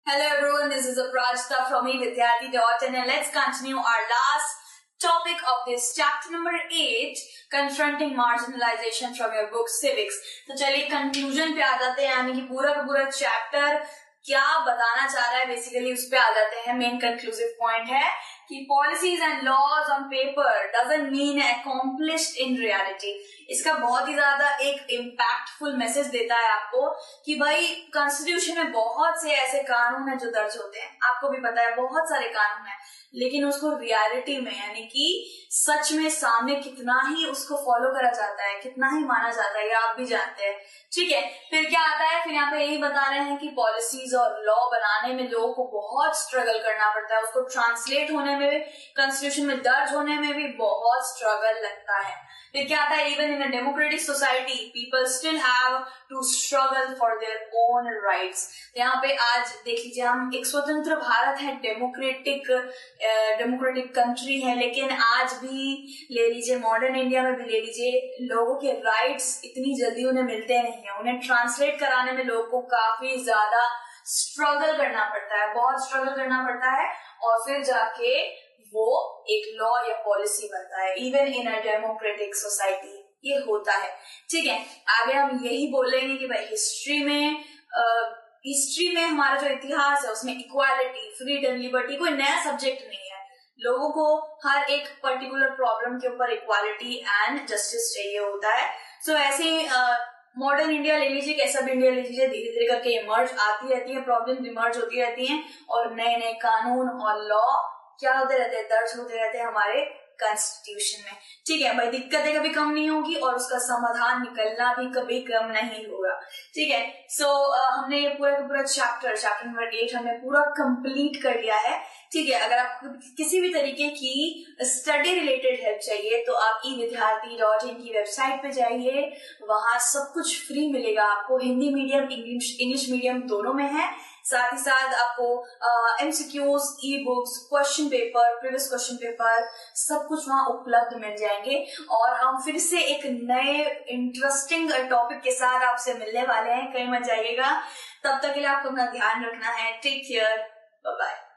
Hello everyone, this is Aprajita from evidyarthi.in and let's continue our last topic of this chapter number 8, confronting marginalization from your book Civics. तो चलिए conclusion पे आ जाते हैं, यानी कि पूरा का पूरा चैप्टर क्या बताना चाह रहा है बेसिकली उस पे आ जाते हैं. मेन कंक्लूसिव पॉइंट है कि policies and laws on paper doesn't mean accomplished in reality. इसका बहुत ही ज्यादा एक इम्पैक्टफुल मैसेज देता है आपको कि भाई कॉन्स्टिट्यूशन में बहुत से ऐसे कानून हैं जो दर्ज होते हैं, आपको भी पता है बहुत सारे कानून हैं, लेकिन उसको रियलिटी में यानी कि सच में सामने कितना ही उसको फॉलो करा जाता है, कितना ही माना जाता है, ये आप भी जानते हैं. ठीक है, फिर क्या आता है, फिर यहाँ पे यही बता रहे हैं कि पॉलिसीज और लॉ बनाने में लोगों को बहुत स्ट्रगल करना पड़ता है, उसको ट्रांसलेट होने में भी, कॉन्स्टिट्यूशन में दर्ज होने में भी बहुत स्ट्रगल लगता है. फिर क्या आता है, even in a democratic society people still have to struggle for their own rights. यहाँ पे आज देख लीजिए, हम एक स्वतंत्र भारत है, डेमोक्रेटिक कंट्री है, लेकिन आज भी ले लीजिए, मॉडर्न इंडिया में भी ले लीजिए, लोगों के राइट्स इतनी जल्दी उन्हें मिलते नहीं है. उन्हें ट्रांसलेट कराने में लोगों को काफी ज्यादा स्ट्रगल करना पड़ता है, बहुत स्ट्रगल करना पड़ता है, और फिर जाके वो एक लॉ या पॉलिसी बनता है. Even in a democratic society ये होता है. ठीक है, आगे हम यही बोलेंगे कि भाई हिस्ट्री में हमारा जो इतिहास है उसमें इक्वालिटी, फ्रीडम, लिबर्टी कोई नया सब्जेक्ट नहीं है. लोगों को हर एक पर्टिकुलर प्रॉब्लम के ऊपर इक्वालिटी एंड जस्टिस चाहिए होता है. सो ऐसे मॉडर्न इंडिया ले लीजिए, कैसा भी इंडिया ले लीजिए, धीरे धीरे करके इमर्ज आती रहती है, प्रॉब्लम इमर्ज होती रहती हैं, और नए नए कानून और लॉ क्या होते रहते हैं, दर्ज होते रहते हैं हमारे कॉन्स्टिट्यूशन में. ठीक है भाई, दिक्कतें कभी कम नहीं होगी और उसका समाधान निकलना भी कभी कम नहीं होगा. ठीक है, सो हमने ये पूरा चैप्टर नंबर 8 हमने पूरा कंप्लीट कर लिया है. ठीक है, अगर आपको किसी भी तरीके की स्टडी रिलेटेड हेल्प चाहिए तो आप evidyarthi.in की वेबसाइट पे जाइए, वहां सब कुछ फ्री मिलेगा आपको. हिंदी मीडियम, इंग्लिश मीडियम दोनों में है. साथ ही साथ आपको MCQs, e books, question paper, previous question paper सब कुछ वहां उपलब्ध मिल जाएंगे. और हम फिर से एक नए इंटरेस्टिंग टॉपिक के साथ आपसे मिलने वाले हैं, कहीं मत जाइएगा. तब तक के लिए आपको अपना ध्यान रखना है. Take care, bye bye.